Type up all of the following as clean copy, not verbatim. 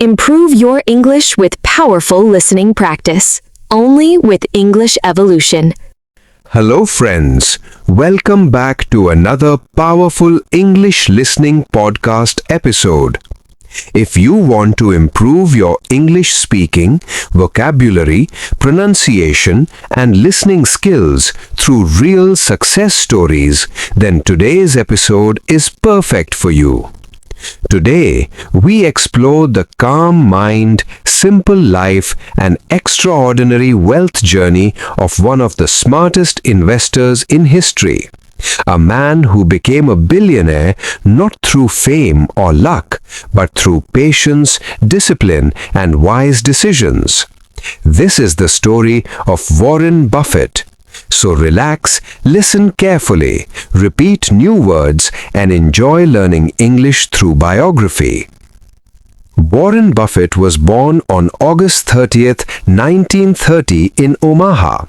Improve your English with powerful listening practice. Only with English Evolution. Hello friends, welcome back to another powerful English listening podcast episode. If you want to improve your English speaking, vocabulary, pronunciation, and listening skills through real success stories, then today's episode is perfect for you. Today, we explore the calm mind, simple life, and extraordinary wealth journey of one of the smartest investors in history. A man who became a billionaire not through fame or luck, but through patience, discipline, and wise decisions. This is the story of Warren Buffett. So relax, listen carefully, repeat new words, and enjoy learning English through biography. Warren Buffett was born on August 30th, 1930 in Omaha.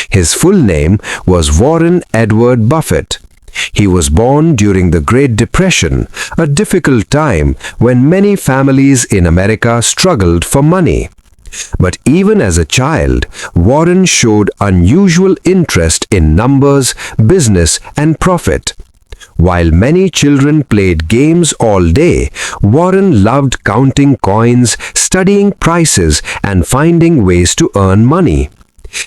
His full name was Warren Edward Buffett. He was born during the Great Depression, a difficult time when many families in America struggled for money. But even as a child, Warren showed unusual interest in numbers, business, and profit. While many children played games all day, Warren loved counting coins, studying prices, and finding ways to earn money.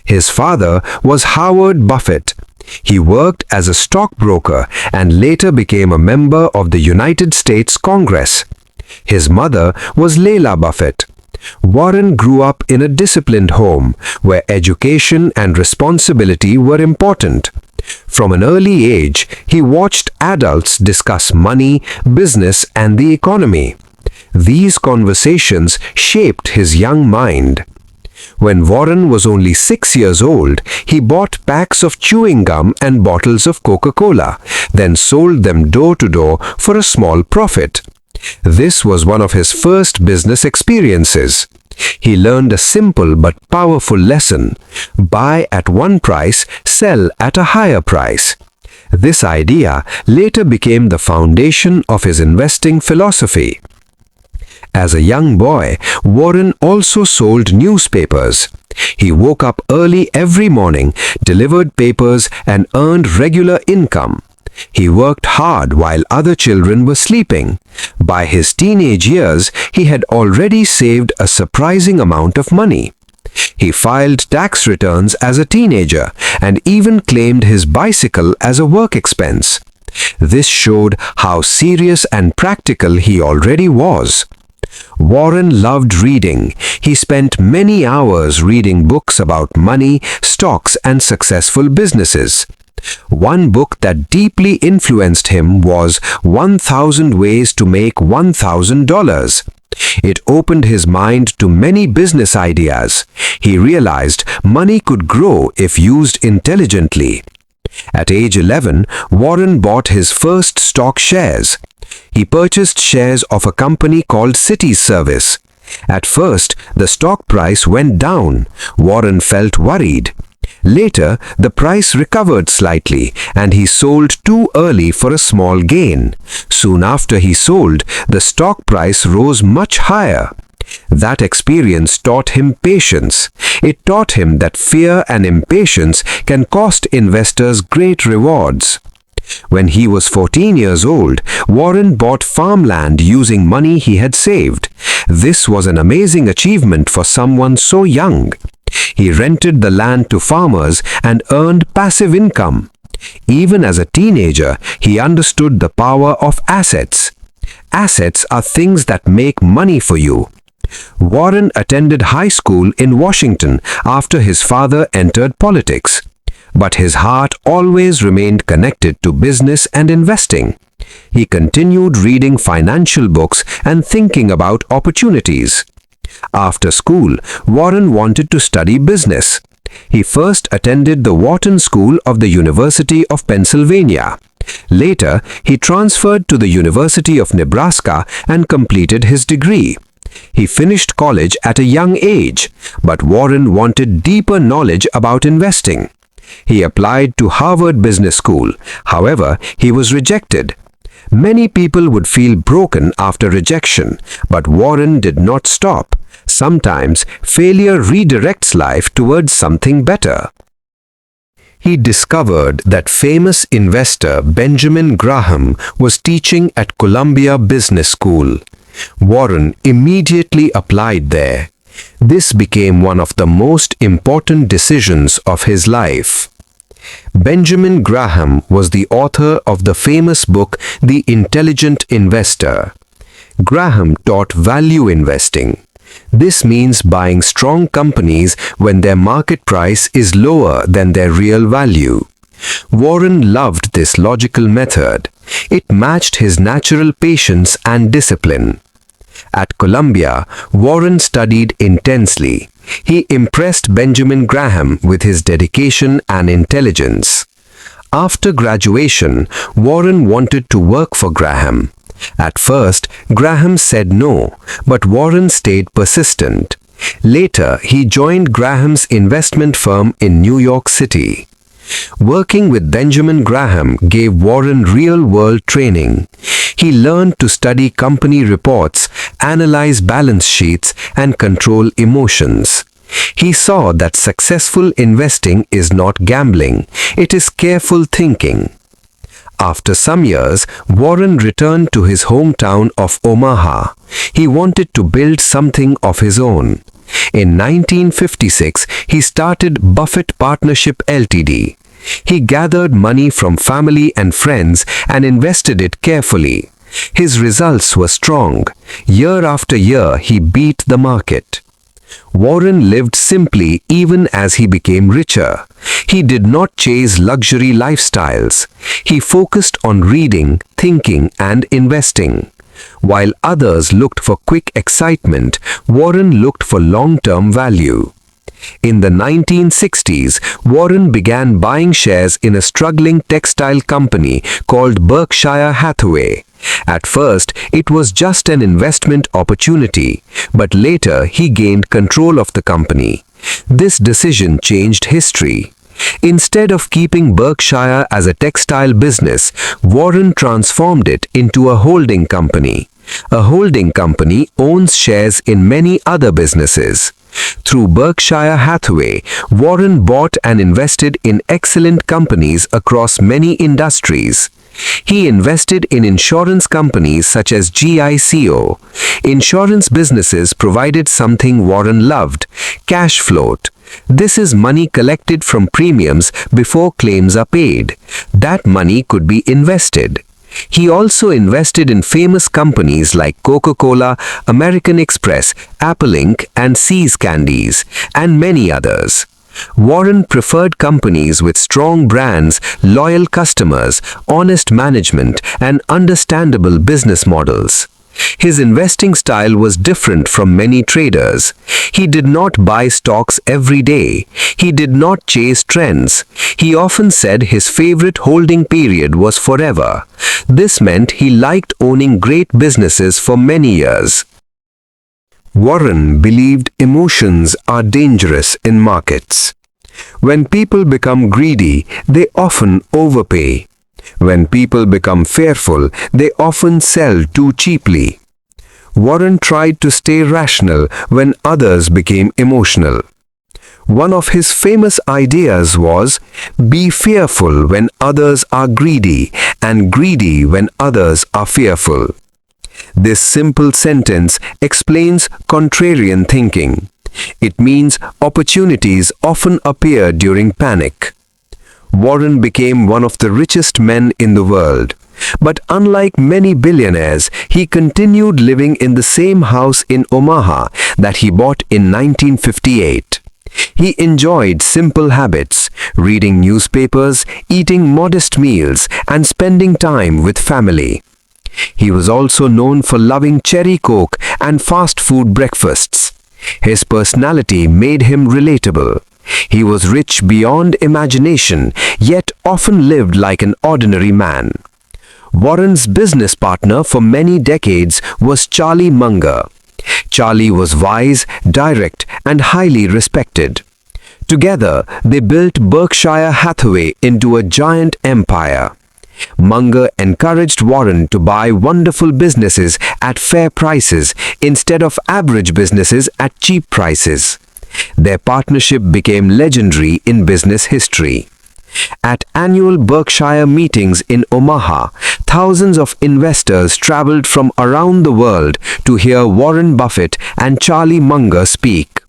His father was Howard Buffett. He worked as a stockbroker and later became a member of the United States Congress. His mother was Leila Buffett. Warren grew up in a disciplined home where education and responsibility were important. From an early age, he watched adults discuss money, business, and the economy. These conversations shaped his young mind. When Warren was only 6 years old, he bought packs of chewing gum and bottles of Coca-Cola, then sold them door to door for a small profit. This was one of his first business experiences. He learned a simple but powerful lesson: buy at one price, sell at a higher price. This idea later became the foundation of his investing philosophy. As a young boy, Warren also sold newspapers. He woke up early every morning, delivered papers, and earned regular income. He worked hard while other children were sleeping. By his teenage years, he had already saved a surprising amount of money. He filed tax returns as a teenager and even claimed his bicycle as a work expense. This showed how serious and practical he already was. Warren loved reading. He spent many hours reading books about money, stocks, and successful businesses. One book that deeply influenced him was 1,000 Ways to Make $1,000. It opened his mind to many business ideas. He realized money could grow if used intelligently. At age 11, Warren bought his first stock shares. He purchased shares of a company called City Service. At first, the stock price went down. Warren felt worried. Later, the price recovered slightly, and he sold too early for a small gain. Soon after he sold, the stock price rose much higher. That experience taught him patience. It taught him that fear and impatience can cost investors great rewards. When he was 14 years old, Warren bought farmland using money he had saved. This was an amazing achievement for someone so young. He rented the land to farmers and earned passive income. Even as a teenager, he understood the power of assets. Assets are things that make money for you. Warren attended high school in Washington after his father entered politics. But his heart always remained connected to business and investing. He continued reading financial books and thinking about opportunities. After school, Warren wanted to study business. He first attended the Wharton School of the University of Pennsylvania. Later, he transferred to the University of Nebraska and completed his degree. He finished college at a young age, but Warren wanted deeper knowledge about investing. He applied to Harvard Business School. However, he was rejected. Many people would feel broken after rejection, but Warren did not stop. Sometimes failure redirects life towards something better. He discovered that famous investor Benjamin Graham was teaching at Columbia Business School. Warren immediately applied there. This became one of the most important decisions of his life. Benjamin Graham was the author of the famous book The Intelligent Investor. Graham taught value investing. This means buying strong companies when their market price is lower than their real value. Warren loved this logical method. It matched his natural patience and discipline. At Columbia, Warren studied intensely. He impressed Benjamin Graham with his dedication and intelligence. After graduation, Warren wanted to work for Graham. At first, Graham said no, but Warren stayed persistent. Later, he joined Graham's investment firm in New York City. Working with Benjamin Graham gave Warren real-world training. He learned to study company reports, analyze balance sheets, and control emotions. He saw that successful investing is not gambling, it is careful thinking. After some years, Warren returned to his hometown of Omaha. He wanted to build something of his own. In 1956, he started Buffett Partnership Ltd. He gathered money from family and friends and invested it carefully. His results were strong. Year after year, he beat the market. Warren lived simply even as he became richer. He did not chase luxury lifestyles. He focused on reading, thinking, and investing. While others looked for quick excitement, Warren looked for long-term value. In the 1960s, Warren began buying shares in a struggling textile company called Berkshire Hathaway. At first, it was just an investment opportunity, but later he gained control of the company. This decision changed history. Instead of keeping Berkshire as a textile business, Warren transformed it into a holding company. A holding company owns shares in many other businesses. Through Berkshire Hathaway, Warren bought and invested in excellent companies across many industries. He invested in insurance companies such as GICO. Insurance businesses provided something Warren loved: cash float. This is money collected from premiums before claims are paid. That money could be invested. He also invested in famous companies like Coca-Cola, American Express, Apple Inc., and See's Candies, and many others. Warren preferred companies with strong brands, loyal customers, honest management, and understandable business models. His investing style was different from many traders. He did not buy stocks every day. He did not chase trends. He often said his favorite holding period was forever. This meant he liked owning great businesses for many years. Warren believed emotions are dangerous in markets. When people become greedy, they often overpay. When people become fearful, they often sell too cheaply. Warren tried to stay rational when others became emotional. One of his famous ideas was, "Be fearful when others are greedy, and greedy when others are fearful." This simple sentence explains contrarian thinking. It means opportunities often appear during panic. Warren became one of the richest men in the world. But unlike many billionaires, he continued living in the same house in Omaha that he bought in 1958. He enjoyed simple habits, reading newspapers, eating modest meals, and spending time with family. He was also known for loving cherry coke and fast food breakfasts. His personality made him relatable. He was rich beyond imagination, yet often lived like an ordinary man. Warren's business partner for many decades was Charlie Munger. Charlie was wise, direct, and highly respected. Together, they built Berkshire Hathaway into a giant empire. Munger encouraged Warren to buy wonderful businesses at fair prices instead of average businesses at cheap prices. Their partnership became legendary in business history. At annual Berkshire meetings in Omaha, thousands of investors traveled from around the world to hear Warren Buffett and Charlie Munger speak.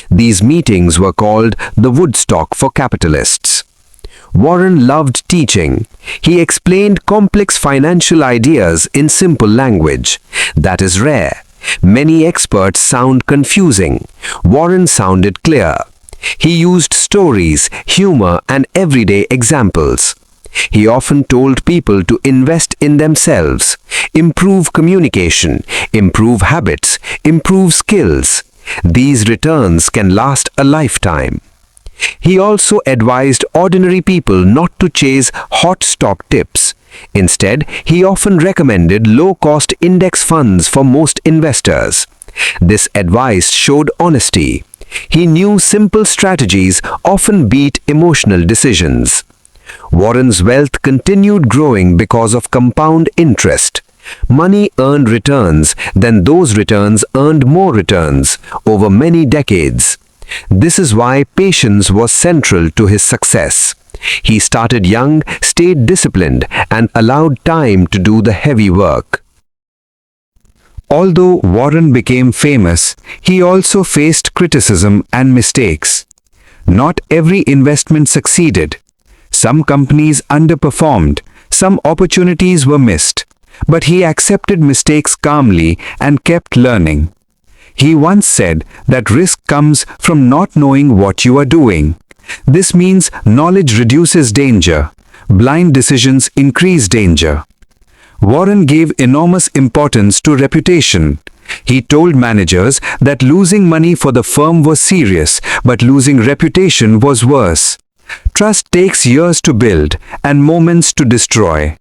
These meetings were called the Woodstock for capitalists. Warren loved teaching. He explained complex financial ideas in simple language. That is rare. Many experts sound confusing. Warren sounded clear. He used stories, humor, and everyday examples. He often told people to invest in themselves, improve communication, improve habits, improve skills. These returns can last a lifetime. He also advised ordinary people not to chase hot stock tips. Instead, he often recommended low-cost index funds for most investors. This advice showed honesty. He knew simple strategies often beat emotional decisions. Warren's wealth continued growing because of compound interest. Money earned returns, then those returns earned more returns over many decades. This is why patience was central to his success. He started young, stayed disciplined, and allowed time to do the heavy work. Although Warren became famous, he also faced criticism and mistakes. Not every investment succeeded. Some companies underperformed, some opportunities were missed, but he accepted mistakes calmly and kept learning. He once said that risk comes from not knowing what you are doing. This means knowledge reduces danger. Blind decisions increase danger. Warren gave enormous importance to reputation. He told managers that losing money for the firm was serious, but losing reputation was worse. Trust takes years to build and moments to destroy.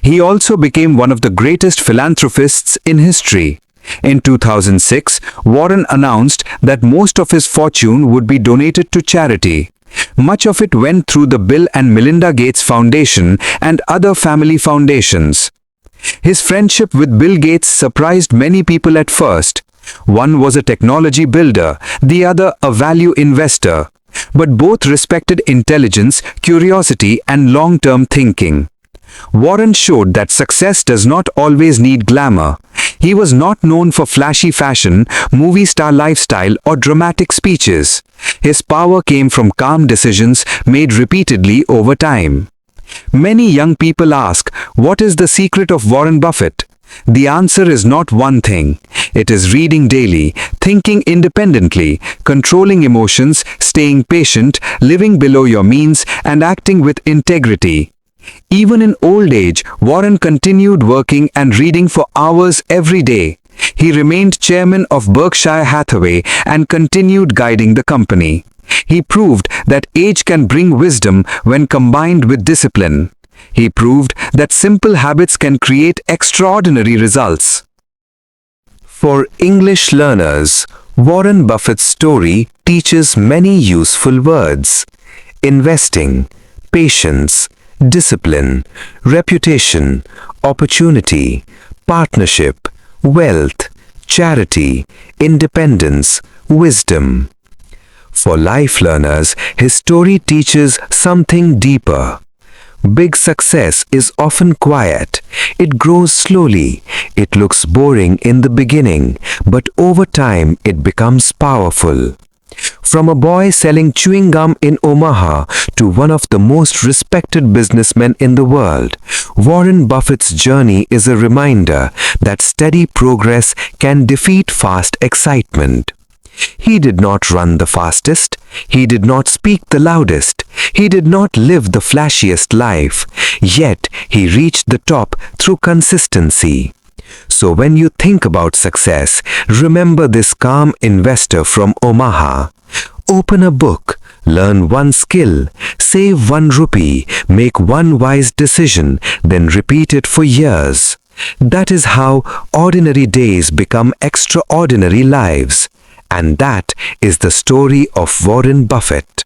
He also became one of the greatest philanthropists in history. In 2006, Warren announced that most of his fortune would be donated to charity. Much of it went through the Bill and Melinda Gates Foundation and other family foundations. His friendship with Bill Gates surprised many people at first. One was a technology builder, the other a value investor. But both respected intelligence, curiosity, and long-term thinking. Warren showed that success does not always need glamour. He was not known for flashy fashion, movie star lifestyle, or dramatic speeches. His power came from calm decisions made repeatedly over time. Many young people ask, what is the secret of Warren Buffett? The answer is not one thing. It is reading daily, thinking independently, controlling emotions, staying patient, living below your means, and acting with integrity. Even in old age, Warren continued working and reading for hours every day. He remained chairman of Berkshire Hathaway and continued guiding the company. He proved that age can bring wisdom when combined with discipline. He proved that simple habits can create extraordinary results. For English learners, Warren Buffett's story teaches many useful words: investing, patience, discipline, reputation, opportunity, partnership, wealth, charity, independence, wisdom. For life learners, his story teaches something deeper. Big success is often quiet. It grows slowly. It looks boring in the beginning, but over time it becomes powerful. From a boy selling chewing gum in Omaha to one of the most respected businessmen in the world, Warren Buffett's journey is a reminder that steady progress can defeat fast excitement. He did not run the fastest. He did not speak the loudest. He did not live the flashiest life. Yet he reached the top through consistency. So when you think about success, remember this calm investor from Omaha. Open a book, learn one skill, save 1 rupee, make one wise decision, then repeat it for years. That is how ordinary days become extraordinary lives. And that is the story of Warren Buffett.